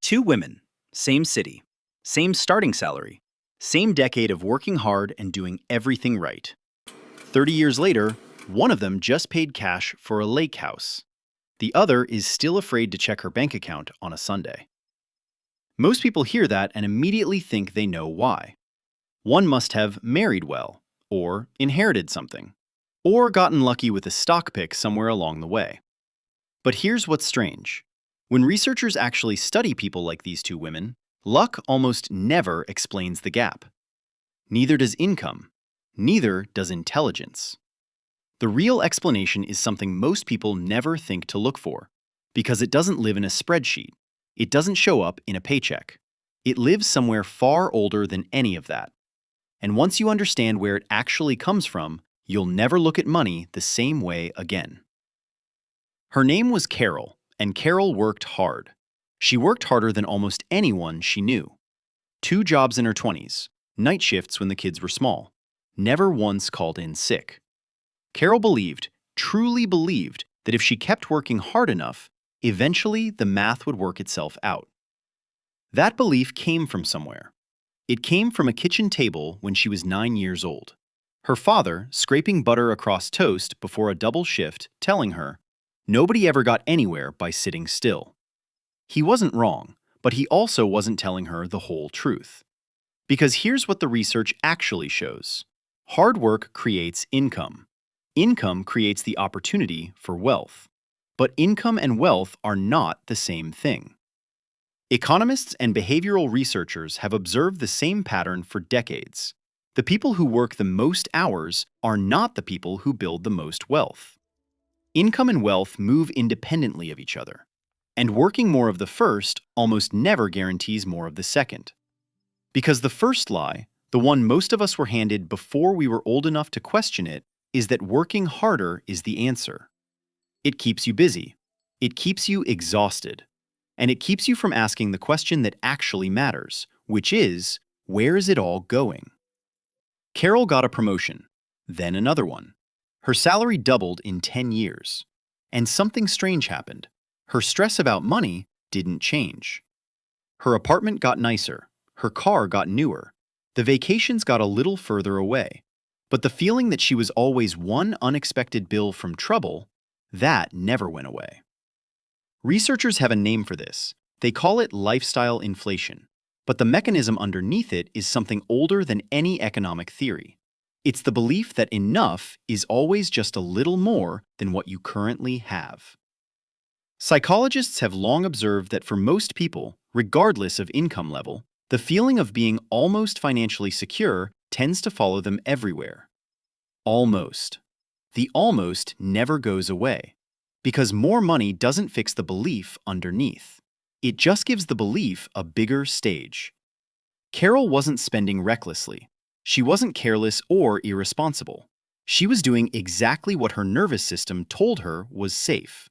Two women, same city, same starting salary, same decade of working hard and doing everything right. 30 years later, one of them just paid cash for a lake house. The other is still afraid to check her bank account on a Sunday. Most people hear that and immediately think they know why. One must have married well, or inherited something, or gotten lucky with a stock pick somewhere along the way. But here's what's strange. When researchers actually study people like these two women, luck almost never explains the gap. Neither does income. Neither does intelligence. The real explanation is something most people never think to look for, because it doesn't live in a spreadsheet. It doesn't show up in a paycheck. It lives somewhere far older than any of that. And once you understand where it actually comes from, you'll never look at money the same way again. Her name was Carol, and Carol worked hard. She worked harder than almost anyone she knew. 2 jobs in her 20s, night shifts when the kids were small, never once called in sick. Carol believed, truly believed, that if she kept working hard enough, eventually the math would work itself out. That belief came from somewhere. It came from a kitchen table when she was 9 years old. Her father, scraping butter across toast before a double shift, telling her, "Nobody ever got anywhere by sitting still." He wasn't wrong, but he also wasn't telling her the whole truth. Because here's what the research actually shows. Hard work creates income. Income creates the opportunity for wealth. But income and wealth are not the same thing. Economists and behavioral researchers have observed the same pattern for decades. The people who work the most hours are not the people who build the most wealth. Income and wealth move independently of each other. And working more of the first almost never guarantees more of the second. Because the first lie, the one most of us were handed before we were old enough to question it, is that working harder is the answer. It keeps you busy. It keeps you exhausted. And it keeps you from asking the question that actually matters, which is, where is it all going? Carol got a promotion, then another one. Her salary doubled in 10 years. And something strange happened. Her stress about money didn't change. Her apartment got nicer. Her car got newer. The vacations got a little further away. But the feeling that she was always one unexpected bill from trouble, that never went away. Researchers have a name for this. They call it lifestyle inflation. But the mechanism underneath it is something older than any economic theory. It's the belief that enough is always just a little more than what you currently have. Psychologists have long observed that for most people, regardless of income level, the feeling of being almost financially secure tends to follow them everywhere. Almost. The almost never goes away, because more money doesn't fix the belief underneath. It just gives the belief a bigger stage. Carol wasn't spending recklessly. She wasn't careless or irresponsible. She was doing exactly what her nervous system told her was safe.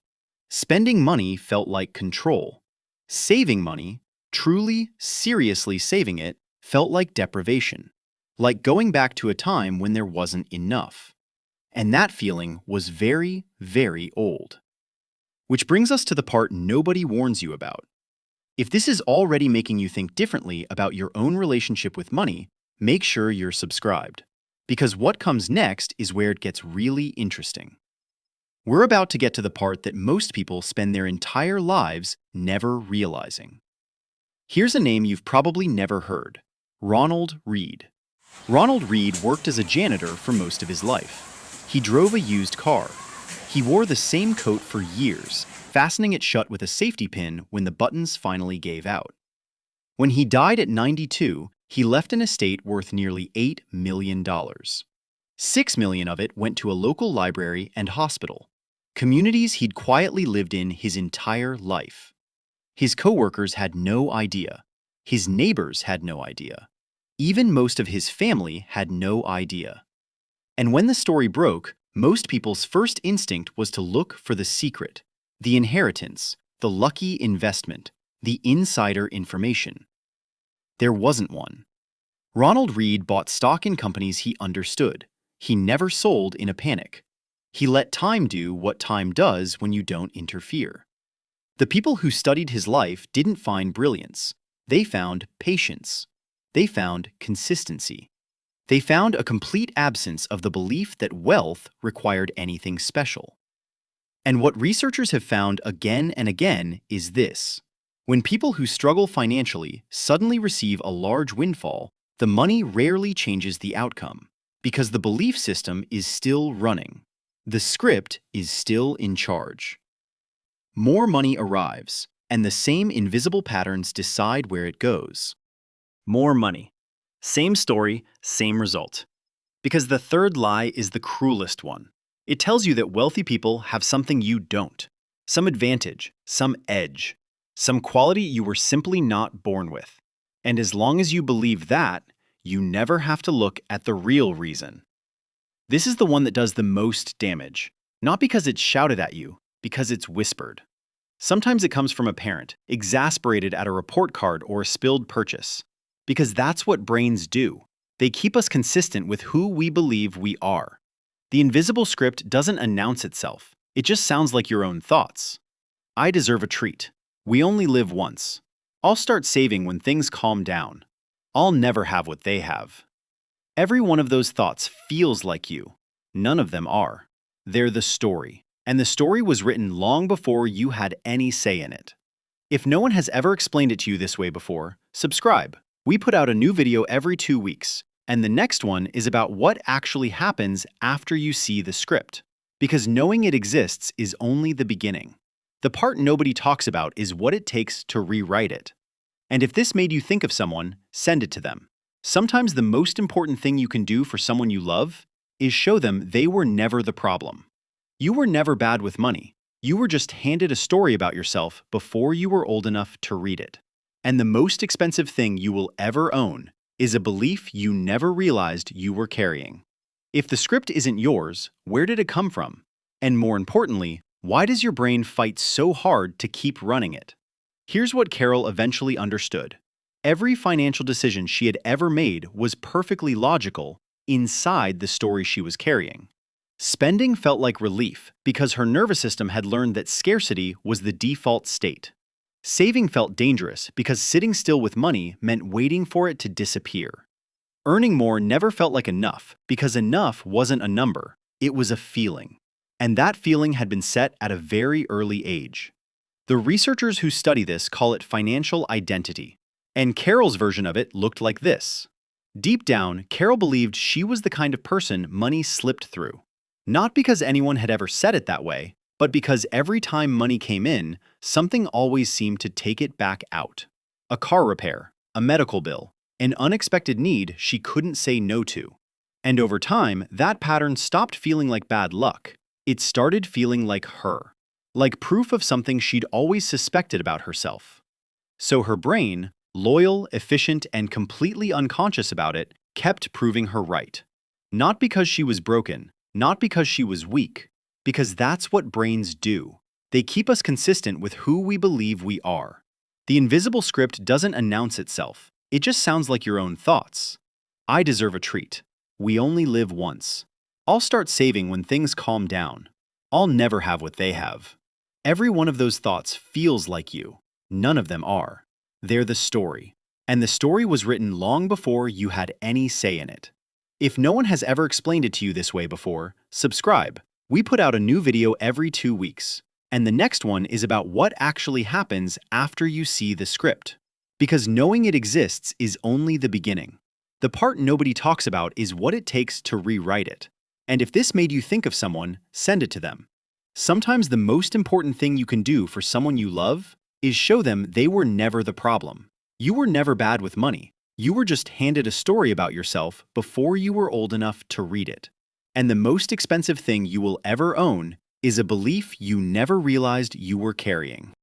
Spending money felt like control. Saving money, truly, seriously saving it, felt like deprivation. Like going back to a time when there wasn't enough. And that feeling was very, very old. Which brings us to the part nobody warns you about. If this is already making you think differently about your own relationship with money, make sure you're subscribed. Because what comes next is where it gets really interesting. We're about to get to the part that most people spend their entire lives never realizing. Here's a name you've probably never heard: Ronald Reed. Ronald Reed worked as a janitor for most of his life. He drove a used car. He wore the same coat for years, fastening it shut with a safety pin when the buttons finally gave out. When he died at 92, he left an estate worth nearly $8 million. $6 million of it went to a local library and hospital, communities he'd quietly lived in his entire life. His coworkers had no idea. His neighbors had no idea. Even most of his family had no idea. And when the story broke, most people's first instinct was to look for the secret, the inheritance, the lucky investment, the insider information. There wasn't one. Ronald Reed bought stock in companies he understood. He never sold in a panic. He let time do what time does when you don't interfere. The people who studied his life didn't find brilliance. They found patience. They found consistency. They found a complete absence of the belief that wealth required anything special. And what researchers have found again and again is this. When people who struggle financially suddenly receive a large windfall, the money rarely changes the outcome because the belief system is still running. The script is still in charge. More money arrives, and the same invisible patterns decide where it goes. More money. Same story, same result. Because the third lie is the cruelest one. It tells you that wealthy people have something you don't. Some advantage, some edge, some quality you were simply not born with. And as long as you believe that, you never have to look at the real reason. This is the one that does the most damage. Not because it's shouted at you, because it's whispered. Sometimes it comes from a parent, exasperated at a report card or a spilled purchase. Because that's what brains do. They keep us consistent with who we believe we are. The invisible script doesn't announce itself. It just sounds like your own thoughts. I deserve a treat. We only live once. I'll start saving when things calm down. I'll never have what they have. Every one of those thoughts feels like you. None of them are. They're the story. And the story was written long before you had any say in it. If no one has ever explained it to you this way before, subscribe. We put out a new video every 2 weeks, and the next one is about what actually happens after you see the script. Because knowing it exists is only the beginning. The part nobody talks about is what it takes to rewrite it. And if this made you think of someone, send it to them. Sometimes the most important thing you can do for someone you love is show them they were never the problem. You were never bad with money. You were just handed a story about yourself before you were old enough to read it. And the most expensive thing you will ever own is a belief you never realized you were carrying. If the script isn't yours, where did it come from? And more importantly, why does your brain fight so hard to keep running it? Here's what Carol eventually understood. Every financial decision she had ever made was perfectly logical inside the story she was carrying. Spending felt like relief because her nervous system had learned that scarcity was the default state. Saving felt dangerous because sitting still with money meant waiting for it to disappear. Earning more never felt like enough because enough wasn't a number, it was a feeling. And that feeling had been set at a very early age. The researchers who study this call it financial identity. And Carol's version of it looked like this. Deep down, Carol believed she was the kind of person money slipped through. Not because anyone had ever said it that way, but because every time money came in, something always seemed to take it back out. A car repair, a medical bill, an unexpected need she couldn't say no to. And over time, that pattern stopped feeling like bad luck. It started feeling like her. Like proof of something she'd always suspected about herself. So her brain, loyal, efficient, and completely unconscious about it, kept proving her right. Not because she was broken, not because she was weak, because that's what brains do. They keep us consistent with who we believe we are. The invisible script doesn't announce itself. It just sounds like your own thoughts. I deserve a treat. We only live once. I'll start saving when things calm down. I'll never have what they have. Every one of those thoughts feels like you. None of them are. They're the story. And the story was written long before you had any say in it. If no one has ever explained it to you this way before, subscribe. We put out a new video every 2 weeks. And the next one is about what actually happens after you see the script. Because knowing it exists is only the beginning. The part nobody talks about is what it takes to rewrite it. And if this made you think of someone, send it to them. Sometimes the most important thing you can do for someone you love is show them they were never the problem. You were never bad with money. You were just handed a story about yourself before you were old enough to read it. And the most expensive thing you will ever own is a belief you never realized you were carrying.